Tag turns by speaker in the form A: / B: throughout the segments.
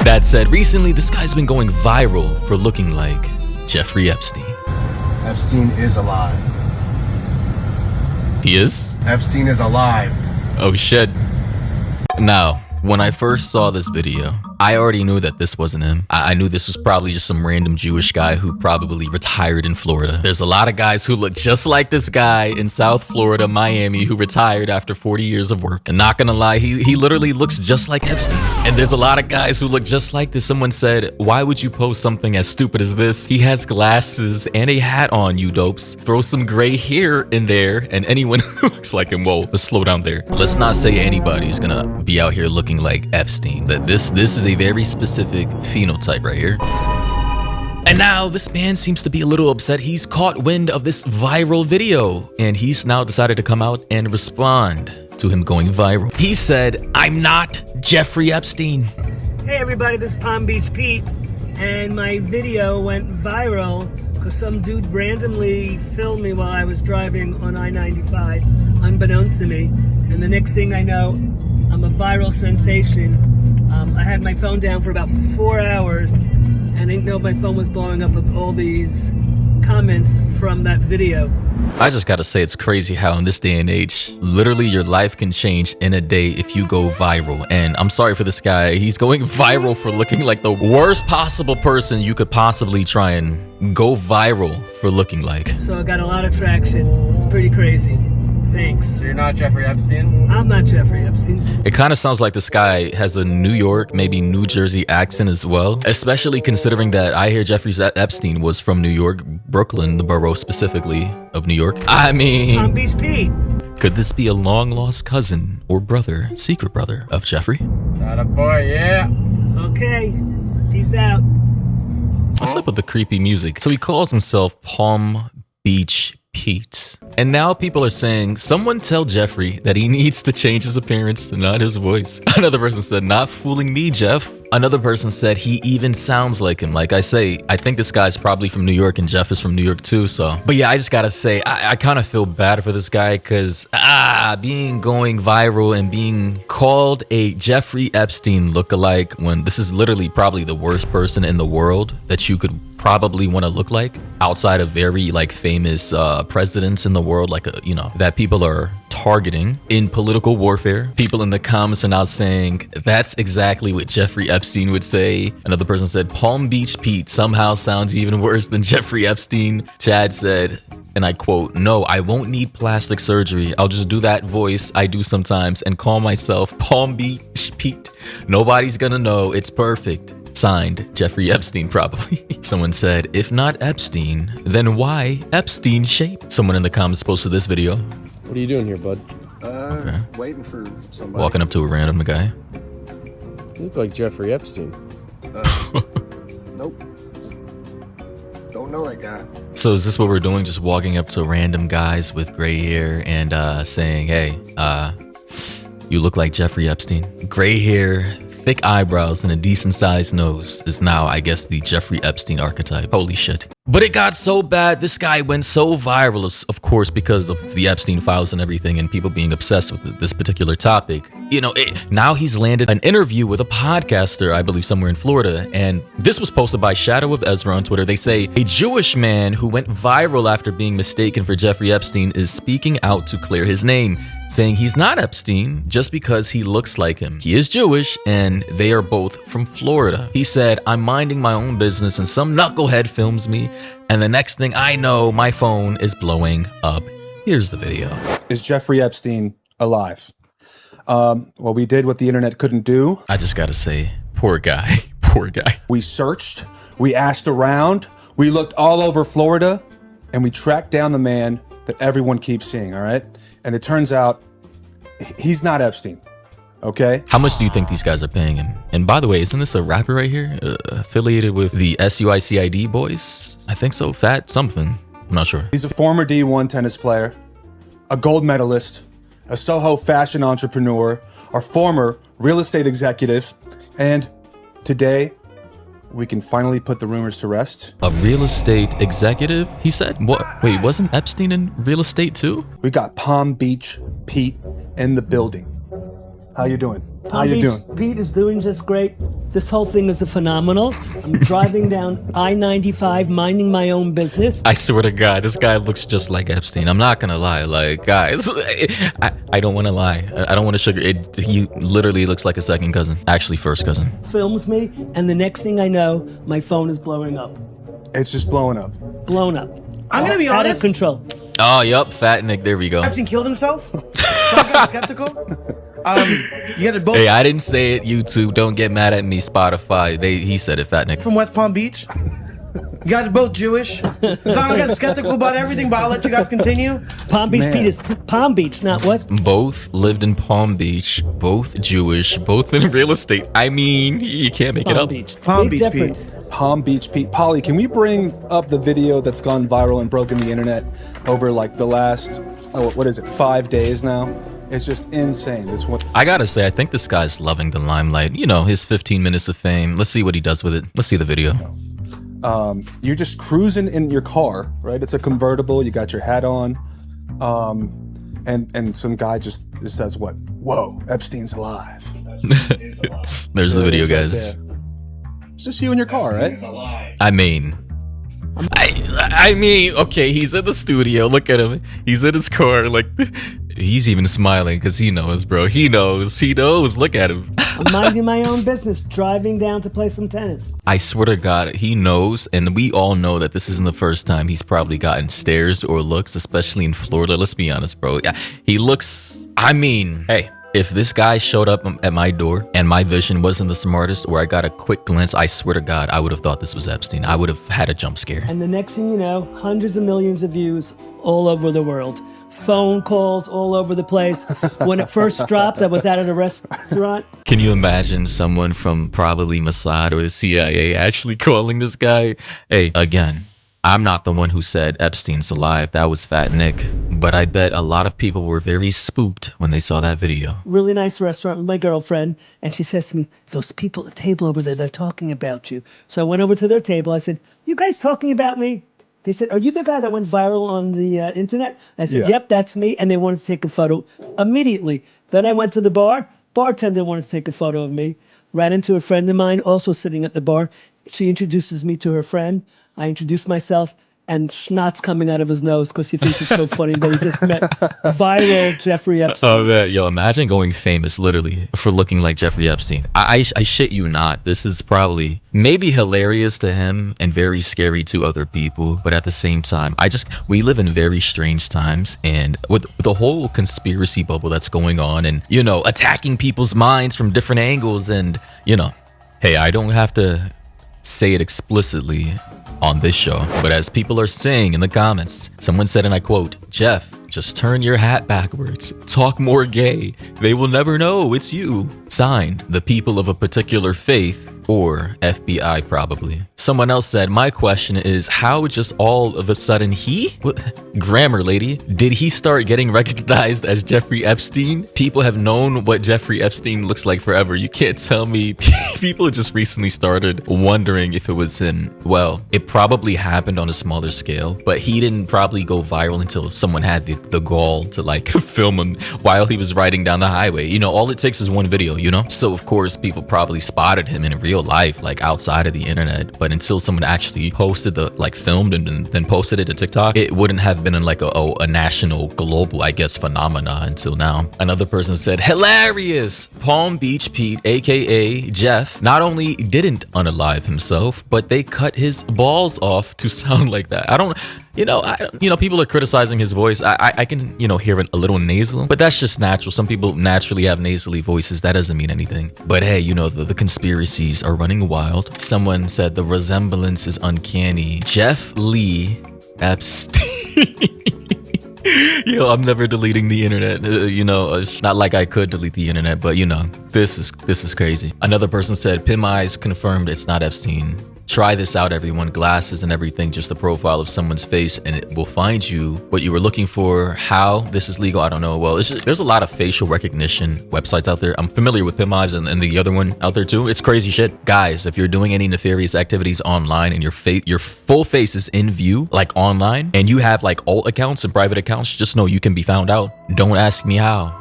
A: That said, recently this guy's been going viral for looking like Jeffrey Epstein.
B: Epstein is alive.
A: He is?
B: Epstein is alive.
A: Oh shit. Now, when I first saw this video, I already knew that this wasn't him. I knew this was probably just some random Jewish guy who probably retired in Florida. There's a lot of guys who look just like this guy in South Florida, Miami, who retired after 40 years of work. And not gonna lie, he literally looks just like Epstein. And there's a lot of guys who look just like this. Someone said, why would you post something as stupid as this? He has glasses and a hat on, you dopes. Throw some gray hair in there and anyone who looks like him, whoa, let's slow down there. Let's not say anybody's gonna be out here looking like Epstein. That this is a very specific phenotype right here. And now this man seems to be a little upset. He's caught wind of this viral video and he's now decided to come out and respond to him going viral. He said, I'm not Jeffrey Epstein.
C: Hey everybody, this is Palm Beach Pete, and my video went viral because some dude randomly filmed me while I was driving on I-95, unbeknownst to me. And the next thing I know, I'm a viral sensation. I had my phone down for about 4 hours and I didn't know my phone was blowing up with all these comments from that video.
A: I just gotta say, it's crazy how in this day and age, literally your life can change in a day if you go viral. And I'm sorry for this guy. He's going viral for looking like the worst possible person you could possibly try and go viral for looking like.
C: So I got a lot of traction. It's pretty crazy. Thanks.
B: So you're not Jeffrey Epstein?
C: I'm not Jeffrey Epstein.
A: It kind of sounds like this guy has a New York, maybe New Jersey accent as well, especially considering that I hear Jeffrey Epstein was from New York, Brooklyn, the borough specifically of New York. I mean,
C: Palm Beach Pete.
A: could this be a long-lost cousin or brother, secret brother of Jeffrey?
B: That a boy, yeah.
C: Okay, peace out.
A: What's up with the creepy music? So he calls himself Palm Beach Pete. And now people are saying, someone tell Jeffrey that he needs to change his appearance to not his voice. Another person said, not fooling me, Jeff. Another person said he even sounds like him. Like I say, I think this guy's probably from New York and Jeff is from New York too, so. But yeah, I just gotta say, I kind of feel bad for this guy because, going viral and being called a Jeffrey Epstein lookalike when this is literally probably the worst person in the world that you could probably want to look like outside of very like famous presidents in the world, like that people are targeting in political warfare. People in the comments are now saying that's exactly what Jeffrey Epstein would say. Another person said Palm Beach Pete somehow sounds even worse than Jeffrey Epstein. Chad said, and I quote, no, I won't need plastic surgery. I'll just do that voice I do sometimes and call myself Palm Beach Pete. Nobody's gonna know. It's perfect. Signed, Jeffrey Epstein, probably. Someone said, if not Epstein, then why Epstein shape? Someone in the comments posted this video.
D: What are you doing here, bud?
A: Okay.
B: Waiting for somebody.
A: Walking up to a random guy.
D: You look like Jeffrey Epstein.
B: Nope. Don't know that guy.
A: So is this what we're doing? Just walking up to random guys with gray hair and saying, hey, you look like Jeffrey Epstein. Gray hair, thick eyebrows, and a decent sized nose is now, I guess, the Jeffrey Epstein archetype. Holy shit. But it got so bad, this guy went so viral, of course, because of the Epstein files and everything and people being obsessed with this particular topic. Now he's landed an interview with a podcaster, I believe somewhere in Florida, and this was posted by Shadow of Ezra on Twitter. They say, a Jewish man who went viral after being mistaken for Jeffrey Epstein is speaking out to clear his name, saying he's not Epstein just because he looks like him. He is Jewish and they are both from Florida. He said, I'm minding my own business and some knucklehead films me, and the next thing I know, my phone is blowing up. Here's the video.
E: Is Jeffrey Epstein alive? Well, we did what the internet couldn't do.
A: I just gotta say, poor guy, poor guy.
E: We searched, we asked around, we looked all over Florida, and we tracked down the man that everyone keeps seeing, all right? And it turns out he's not Epstein, okay?
A: How much do you think these guys are paying him? And by the way, isn't this a rapper right here? Affiliated with the SUICID boys? I think so, Fat something. I'm not sure.
E: He's a former D1 tennis player, a gold medalist, a Soho fashion entrepreneur, a former real estate executive, and today, we can finally put the rumors to rest.
A: A real estate executive? He said, what? Wait, wasn't Epstein in real estate too?
E: We got Palm Beach Pete in the building. How you doing? How
C: Palm
E: you
C: Beach
E: doing?
C: Pete is doing just great. This whole thing is a phenomenal. I'm driving down I-95, minding my own business.
A: I swear to God, this guy looks just like Epstein. I'm not gonna lie, like guys, I don't want to lie. I don't want to sugar it. He literally looks like a second cousin, actually first cousin.
C: Films me, and the next thing I know, my phone is blowing up.
E: It's just blowing up.
C: Blown up.
F: I'm gonna be
C: Out of
F: honest.
C: control.
A: Oh, yup, Fat Nick. There we go.
F: Epstein killed himself. So I'm kind of skeptical. You guys are both
A: Hey, I didn't say it. YouTube, don't get mad at me. Spotify, he said it. Fat Nick.
F: from West Palm Beach. You guys are both Jewish. So I'm kind of skeptical about everything, but I'll let you guys continue.
C: Palm Beach
E: Man.
C: Pete is Palm Beach, not West.
A: Both lived in Palm Beach. Both Jewish. Both in real estate. I mean, you can't make it
C: Palm
A: up.
C: Beach.
F: Palm
C: Big
F: Beach
C: difference.
E: Palm Beach Pete. Polly, can we bring up the video that's gone viral and broken the internet over like the last, what is it, 5 days now? It's just insane. This one.
A: I gotta say, I think this guy's loving the limelight. You know, his 15 minutes of fame. Let's see what he does with it. Let's see the video.
E: You're just cruising in your car, right? It's a convertible. You got your hat on, and some guy just says, "What? Whoa, Epstein's alive."
A: There's the video,
E: There it is
A: guys.
E: right there. It's just you in your car, right?
A: I mean, I mean, okay, he's in the studio. Look at him. He's in his car. Like, he's even smiling because he knows, bro. He knows. He knows. Look at him.
C: I'm minding my own business, driving down to play some tennis.
A: I swear to God, he knows, and we all know that this isn't the first time he's probably gotten stares or looks, especially in Florida. Let's be honest, bro. Yeah, he looks. I mean, hey. If this guy showed up at my door and my vision wasn't the smartest, or I got a quick glance, I swear to God, I would have thought this was Epstein. I would have had a jump scare.
C: And the next thing you know, hundreds of millions of views all over the world. Phone calls all over the place. When it first dropped, I was out at a restaurant.
A: Can you imagine someone from probably Mossad or the CIA actually calling this guy? Hey, again, I'm not the one who said Epstein's alive. That was Fat Nick. But I bet a lot of people were very spooked when they saw that video.
C: Really nice restaurant with my girlfriend. And she says to me, those people at the table over there, they're talking about you. So I went over to their table. I said, you guys talking about me? They said, are you the guy that went viral on the internet? I said,
E: Yeah.
C: yep, that's me. And they wanted to take a photo immediately. Then I went to the bar. Bartender wanted to take a photo of me. Ran into a friend of mine also sitting at the bar. She introduces me to her friend. I introduced myself, and schnot's coming out of his nose because he thinks it's so funny that he just met viral Jeffrey Epstein.
A: Oh man, yo, imagine going famous literally for looking like Jeffrey Epstein. I shit you not. This is probably maybe hilarious to him and very scary to other people, but at the same time, we live in very strange times, and with the whole conspiracy bubble that's going on, and you know, attacking people's minds from different angles, and you know, hey, I don't have to say it explicitly on this show, but as people are saying in the comments, someone said, and I quote, Jeff, just turn your hat backwards, talk more gay, they will never know it's you. Signed, the people of a particular faith, or FBI probably. Someone else said, my question is, how just all of a sudden grammar lady, did he start getting recognized as Jeffrey Epstein? People have known what Jeffrey Epstein looks like forever. You can't tell me people just recently started wondering if it was him. Well, it probably happened on a smaller scale, but he didn't probably go viral until someone had the gall to like film him while he was riding down the highway. You know, all it takes is one video, you know? So of course, people probably spotted him in real life, like outside of the internet, but until someone actually posted filmed and then posted it to TikTok, it wouldn't have been in like a national, global, I guess, phenomena until now. Another person said, hilarious! Palm Beach Pete, aka Jeff, not only didn't unalive himself, but they cut his balls off to sound like that. People are criticizing his voice. I can, hear it a little nasal, but that's just natural. Some people naturally have nasally voices. That doesn't mean anything. But hey, the conspiracies are running wild. Someone said the resemblance is uncanny. Jeff Lee Epstein. Yo, I'm never deleting the internet. It's not like I could delete the internet, but this is crazy. Another person said, Pim Eyes confirmed it's not Epstein. Try this out, everyone. Glasses and everything, just the profile of someone's face, and it will find you what you were looking for. How this is legal, I don't know. Well, there's a lot of facial recognition websites out there. I'm familiar with Pim Eyes and the other one out there too. It's crazy shit. Guys, if you're doing any nefarious activities online and your full face is in view, like online, and you have like alt accounts and private accounts, just know you can be found out. Don't ask me how.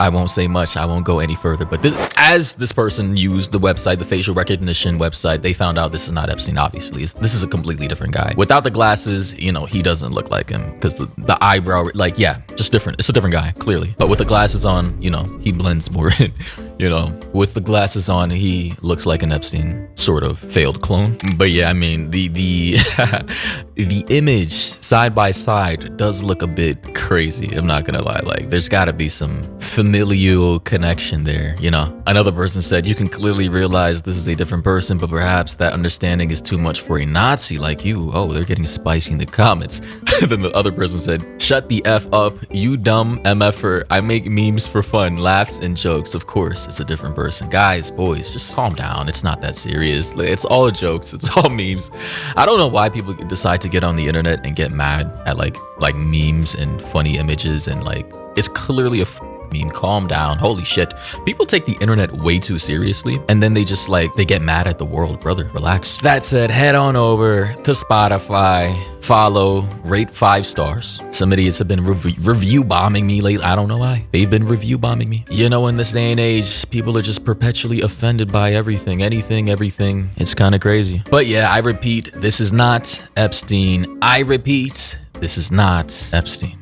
A: I won't say much. I won't go any further. But as this person used the website, the facial recognition website, they found out this is not Epstein, obviously. This is a completely different guy. Without the glasses, you know, he doesn't look like him because the eyebrow, like, yeah, just different. It's a different guy, clearly. But with the glasses on, you know, he blends more in. You know, with the glasses on, he looks like an Epstein sort of failed clone. But yeah, I mean, the the image side by side does look a bit crazy. I'm not gonna lie. Like, there's got to be some familial connection there. You know, another person said you can clearly realize this is a different person, but perhaps that understanding is too much for a Nazi like you. Oh, they're getting spicy in the comments. Then the other person said, "Shut the f up, you dumb mf'er. I make memes for fun, laughs and jokes. Of course, it's a different person. Guys, boys, just calm down. It's not that serious. It's all jokes. It's all memes." I don't know why people decide to get on the internet and get mad at like memes and funny images, and like, it's clearly a meme. Calm down. Holy shit. People take the internet way too seriously, and then they just like, they get mad at the world. Brother, relax. That said, head on over to Spotify, follow, rate 5 stars. Some idiots have been review bombing me lately. I don't know why. They've been review bombing me. You know, in this day and age, people are just perpetually offended by everything, anything, everything. It's kind of crazy. But yeah, I repeat, this is not Epstein. I repeat, this is not Epstein.